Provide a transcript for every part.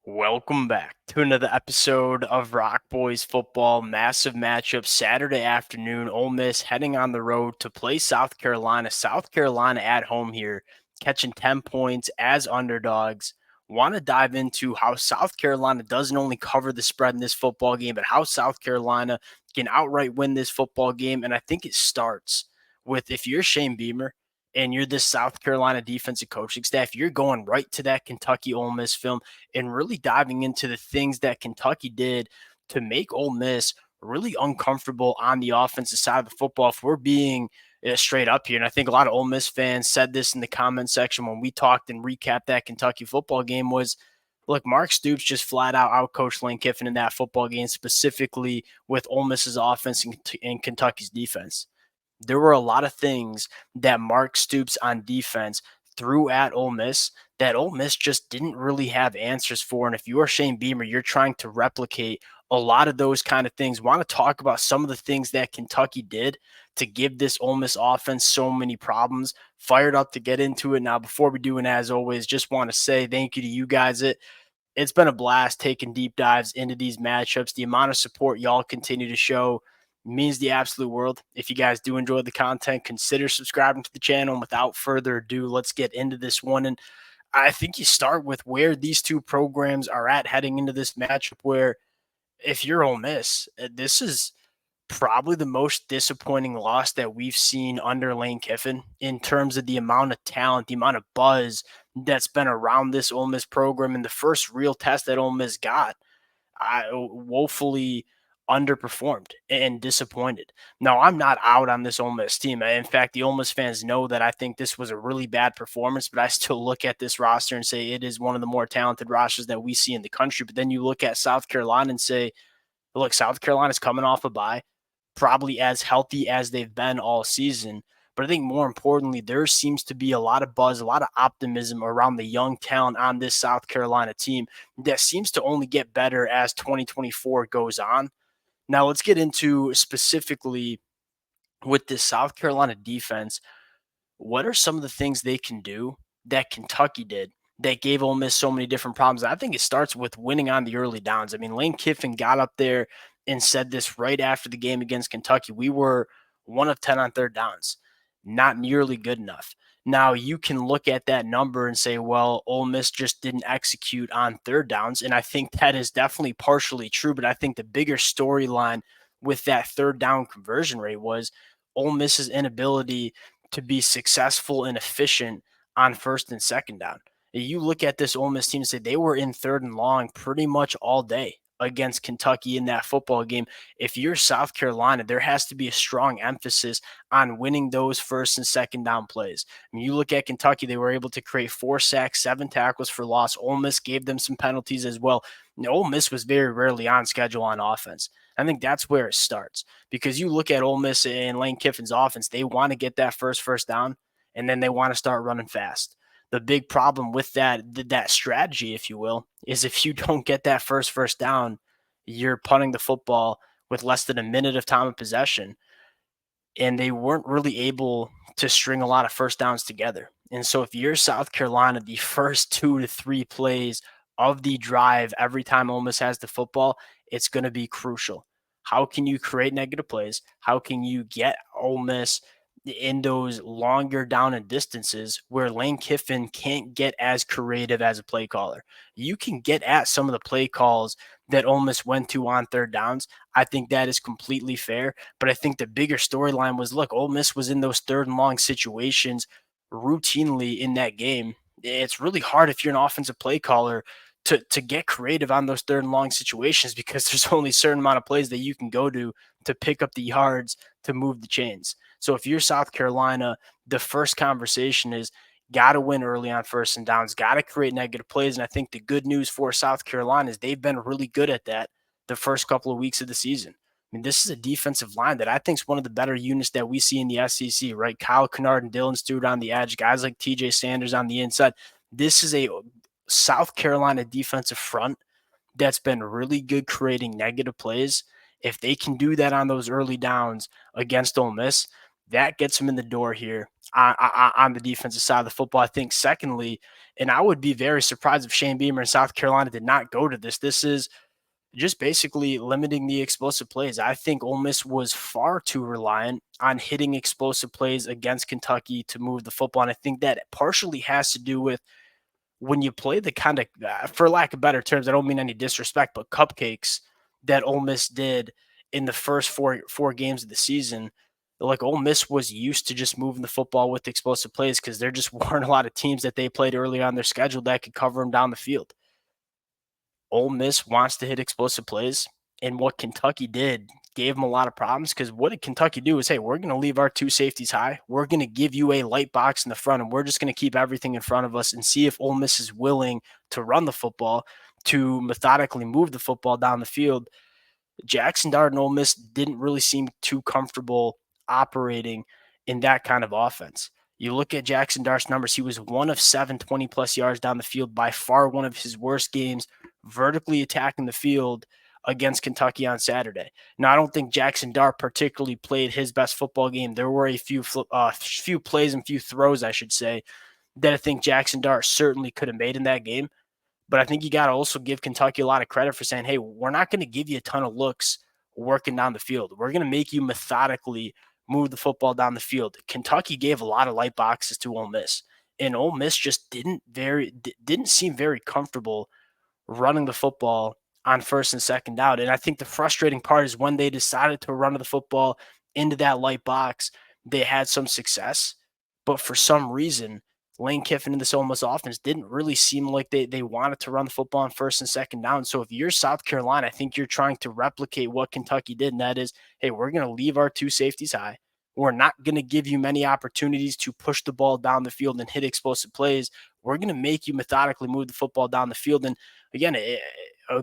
Welcome back to another episode of Rock Boys Football. Massive matchup Saturday afternoon. Ole Miss heading on the road to play South Carolina. South Carolina at home here, catching 10 points as underdogs. Want to dive into how South Carolina doesn't only cover the spread in this football game, but how South Carolina can outright win this football game. And I think it starts with, if you're Shane Beamer and you're this South Carolina defensive coaching staff, you're going right to that Kentucky Ole Miss film and really diving into the things that Kentucky did to make Ole Miss really uncomfortable on the offensive side of the football. If we're being straight up here, and I think a lot of Ole Miss fans said this in the comment section when we talked and recapped that Kentucky football game was, look, Mark Stoops just flat out outcoached Lane Kiffin in that football game, specifically with Ole Miss's offense and Kentucky's defense. There were a lot of things that Mark Stoops on defense threw at Ole Miss that Ole Miss just didn't really have answers for. And if you are Shane Beamer, you're trying to replicate a lot of those kind of things. Want to talk about some of the things that Kentucky did to give this Ole Miss offense so many problems. Fired up to get into it. Now, before we do, and as always, just want to say thank you to you guys. It's been a blast taking deep dives into these matchups. The amount of support y'all continue to show means the absolute world. If you guys do enjoy the content, consider subscribing to the channel. And without further ado, let's get into this one. And I think you start with where these two programs are at heading into this matchup, where if you're Ole Miss, this is probably the most disappointing loss that we've seen under Lane Kiffin in terms of the amount of talent, the amount of buzz that's been around this Ole Miss program. And the first real test that Ole Miss got, I woefully underperformed and disappointed. Now, I'm not out on this Ole Miss team. In fact, the Ole Miss fans know that I think this was a really bad performance, but I still look at this roster and say it is one of the more talented rosters that we see in the country. But then you look at South Carolina and say, look, South Carolina's coming off a bye, probably as healthy as they've been all season. But I think more importantly, there seems to be a lot of buzz, a lot of optimism around the young talent on this South Carolina team that seems to only get better as 2024 goes on. Now, let's get into specifically with this South Carolina defense. What are some of the things they can do that Kentucky did that gave Ole Miss so many different problems? I think it starts with winning on the early downs. I mean, Lane Kiffin got up there and said this right after the game against Kentucky. We were 1 of 10 on third downs, not nearly good enough. Now, you can look at that number and say, well, Ole Miss just didn't execute on third downs. And I think that is definitely partially true. But I think the bigger storyline with that third down conversion rate was Ole Miss's inability to be successful and efficient on first and second down. You look at this Ole Miss team and say they were in third and long pretty much all day against Kentucky in that football game. If you're South Carolina, there has to be a strong emphasis on winning those first and second down plays. I mean, you look at Kentucky, they were able to create 4 sacks, 7 tackles for loss. Ole Miss gave them some penalties as well. Ole Miss was very rarely on schedule on offense. I think that's where it starts because you look at Ole Miss and Lane Kiffin's offense, they want to get that first down, and then they want to start running fast. The big problem with that strategy, if you will, is if you don't get that first down, you're punting the football with less than a minute of time of possession. And they weren't really able to string a lot of first downs together. And so if you're South Carolina, the first 2 to 3 plays of the drive every time Ole Miss has the football, it's going to be crucial. How can you create negative plays? How can you get Ole Miss in those longer down and distances where Lane Kiffin can't get as creative as a play caller? You can get at some of the play calls that Ole Miss went to on third downs. I think that is completely fair. But I think the bigger storyline was, look, Ole Miss was in those third and long situations routinely in that game. It's really hard if you're an offensive play caller to get creative on those third and long situations because there's only a certain amount of plays that you can go to pick up the yards to move the chains. So if you're South Carolina, the first conversation is got to win early on first and downs, got to create negative plays. And I think the good news for South Carolina is they've been really good at that the first couple of weeks of the season. I mean, this is a defensive line that I think is one of the better units that we see in the SEC, right? Kyle Kennard and Dylan Stewart on the edge, guys like TJ Sanders on the inside. This is a South Carolina defensive front that's been really good creating negative plays. If they can do that on those early downs against Ole Miss, That gets them in the door here on the defensive side of the football. I think, secondly, and I would be very surprised if Shane Beamer in South Carolina did not go to this. This is just basically limiting the explosive plays. I think Ole Miss was far too reliant on hitting explosive plays against Kentucky to move the football. And I think that partially has to do with when you play the kind of, for lack of better terms, I don't mean any disrespect, but cupcakes that Ole Miss did in the first four games of the season. Like, Ole Miss was used to just moving the football with explosive plays because there just weren't a lot of teams that they played early on their schedule that could cover them down the field. Ole Miss wants to hit explosive plays, and what Kentucky did gave them a lot of problems because what did Kentucky do is, hey, we're going to leave our two safeties high. We're going to give you a light box in the front, and we're just going to keep everything in front of us and see if Ole Miss is willing to run the football, to methodically move the football down the field. Jackson Dart and Ole Miss didn't really seem too comfortable operating in that kind of offense. You look at Jackson Dart's numbers, he was 1 of 7 20-plus yards down the field, by far one of his worst games vertically attacking the field against Kentucky on Saturday. Now, I don't think Jackson Dart particularly played his best football game. There were a few plays and few throws, I should say, that I think Jackson Dart certainly could have made in that game. But I think you got to also give Kentucky a lot of credit for saying, hey, we're not going to give you a ton of looks working down the field. We're going to make you methodically move the football down the field. Kentucky gave a lot of light boxes to Ole Miss, and Ole Miss just didn't seem very comfortable running the football on first and second down. And I think the frustrating part is when they decided to run the football into that light box, they had some success. But for some reason, Lane Kiffin and this Ole Miss offense didn't really seem like they wanted to run the football on first and second down. So if you're South Carolina, I think you're trying to replicate what Kentucky did, and that is, hey, we're going to leave our two safeties high. We're not going to give you many opportunities to push the ball down the field and hit explosive plays. We're going to make you methodically move the football down the field. And again,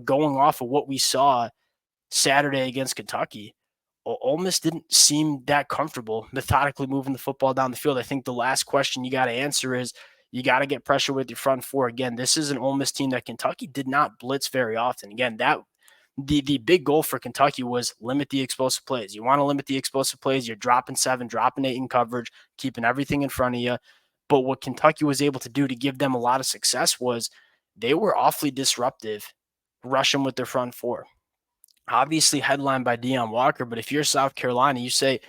going off of what we saw Saturday against Kentucky, Ole Miss didn't seem that comfortable methodically moving the football down the field. I think the last question you got to answer is, you got to get pressure with your front four. Again, this is an Ole Miss team that Kentucky did not blitz very often. Again, that the big goal for Kentucky was limit the explosive plays. You want to limit the explosive plays. You're dropping 7, dropping 8 in coverage, keeping everything in front of you. But what Kentucky was able to do to give them a lot of success was they were awfully disruptive rushing with their front four. Obviously headlined by Deion Walker, but if you're South Carolina, you say,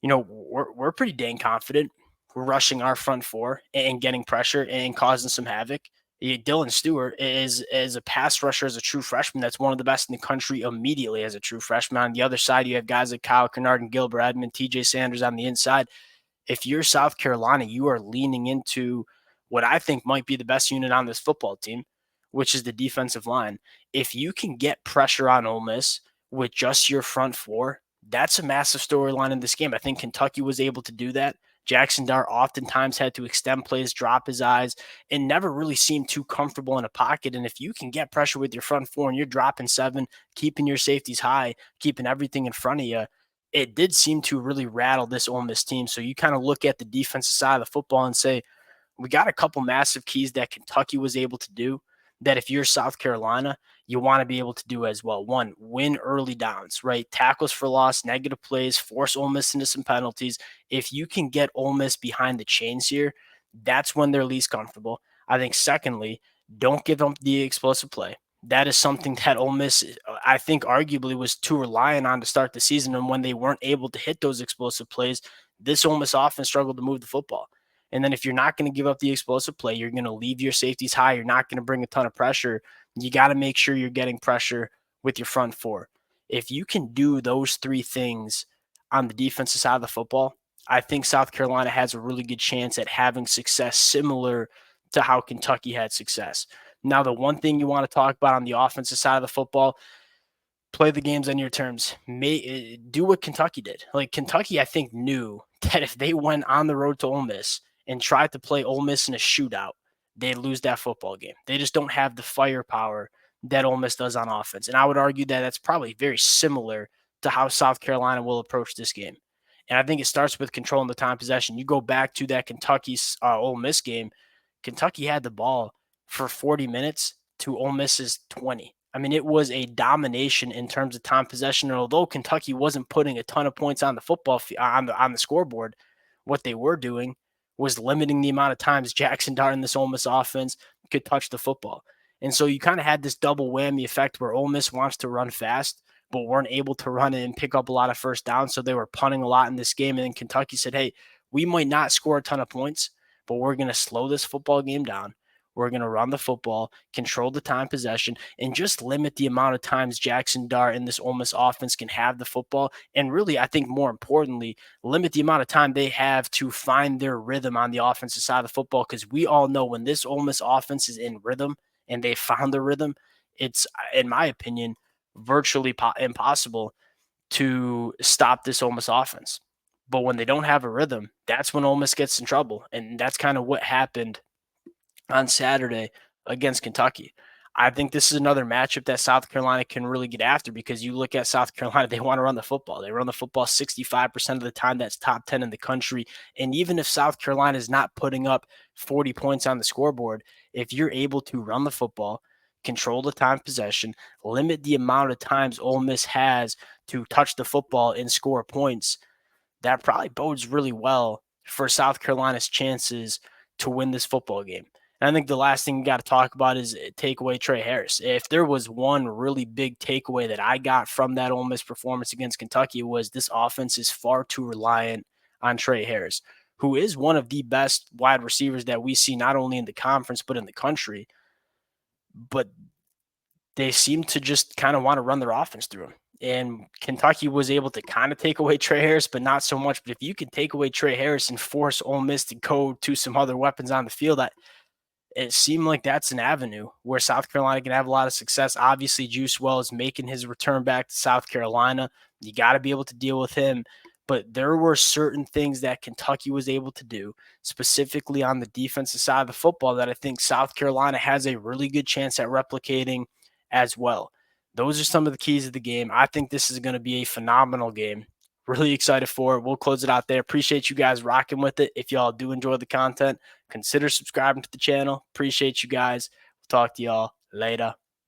we're pretty dang confident we're rushing our front four and getting pressure and causing some havoc. Dylan Stewart is a pass rusher as a true freshman. That's one of the best in the country immediately as a true freshman. On the other side, you have guys like Kyle Kennard and Gilbert Edmond, TJ Sanders on the inside. If you're South Carolina, you are leaning into what I think might be the best unit on this football team, which is the defensive line. If you can get pressure on Ole Miss with just your front four, that's a massive storyline in this game. I think Kentucky was able to do that. Jackson Dart oftentimes had to extend plays, drop his eyes, and never really seemed too comfortable in a pocket. And if you can get pressure with your front four and you're dropping 7, keeping your safeties high, keeping everything in front of you, it did seem to really rattle this Ole Miss team. So you kind of look at the defensive side of the football and say, we got a couple massive keys that Kentucky was able to do that if you're South Carolina, you want to be able to do as well. One, win early downs, right? Tackles for loss, negative plays, force Ole Miss into some penalties. If you can get Ole Miss behind the chains here, that's when they're least comfortable. I think, secondly, don't give them the explosive play. That is something that Ole Miss, I think, arguably was too reliant on to start the season. And when they weren't able to hit those explosive plays, this Ole Miss offense struggled to move the football. And then if you're not going to give up the explosive play, you're going to leave your safeties high. You're not going to bring a ton of pressure. You got to make sure you're getting pressure with your front four. If you can do those 3 things on the defensive side of the football, I think South Carolina has a really good chance at having success similar to how Kentucky had success. Now, the one thing you want to talk about on the offensive side of the football, play the games on your terms. Do what Kentucky did. Like, Kentucky, I think, knew that if they went on the road to Ole Miss and tried to play Ole Miss in a shootout, they'd lose that football game. They just don't have the firepower that Ole Miss does on offense. And I would argue that that's probably very similar to how South Carolina will approach this game. And I think it starts with controlling the time possession. You go back to that Kentucky Ole Miss game. Kentucky had the ball for 40 minutes to Ole Miss's 20. I mean, it was a domination in terms of time possession. And although Kentucky wasn't putting a ton of points on the on the scoreboard, what they were doing was limiting the amount of times Jackson Dart and this Ole Miss offense could touch the football. And so you kind of had this double whammy effect where Ole Miss wants to run fast, but weren't able to run it and pick up a lot of first downs. So they were punting a lot in this game. And then Kentucky said, hey, we might not score a ton of points, but we're going to slow this football game down. We're going to run the football, control the time possession, and just limit the amount of times Jackson Dart and this Ole Miss offense can have the football. And really, I think more importantly, limit the amount of time they have to find their rhythm on the offensive side of the football. Because we all know when this Ole Miss offense is in rhythm and they found the rhythm, it's, in my opinion, virtually impossible to stop this Ole Miss offense. But when they don't have a rhythm, that's when Ole Miss gets in trouble. And that's kind of what happened on Saturday against Kentucky. I think this is another matchup that South Carolina can really get after because you look at South Carolina, they want to run the football. They run the football 65% of the time. That's top 10 in the country. And even if South Carolina is not putting up 40 points on the scoreboard, if you're able to run the football, control the time possession, limit the amount of times Ole Miss has to touch the football and score points, that probably bodes really well for South Carolina's chances to win this football game. And I think the last thing you got to talk about is take away Trey Harris. If there was one really big takeaway that I got from that Ole Miss performance against Kentucky was this offense is far too reliant on Trey Harris, who is one of the best wide receivers that we see not only in the conference but in the country. But they seem to just kind of want to run their offense through him. And Kentucky was able to kind of take away Trey Harris, but not so much. But if you can take away Trey Harris and force Ole Miss to go to some other weapons on the field, it seemed like that's an avenue where South Carolina can have a lot of success. Obviously, Juice Wells making his return back to South Carolina. You got to be able to deal with him. But there were certain things that Kentucky was able to do, specifically on the defensive side of the football, that I think South Carolina has a really good chance at replicating as well. Those are some of the keys of the game. I think this is going to be a phenomenal game. Really excited for it. We'll close it out there. Appreciate you guys rocking with it. If y'all do enjoy the content, consider subscribing to the channel. Appreciate you guys. We'll talk to y'all later.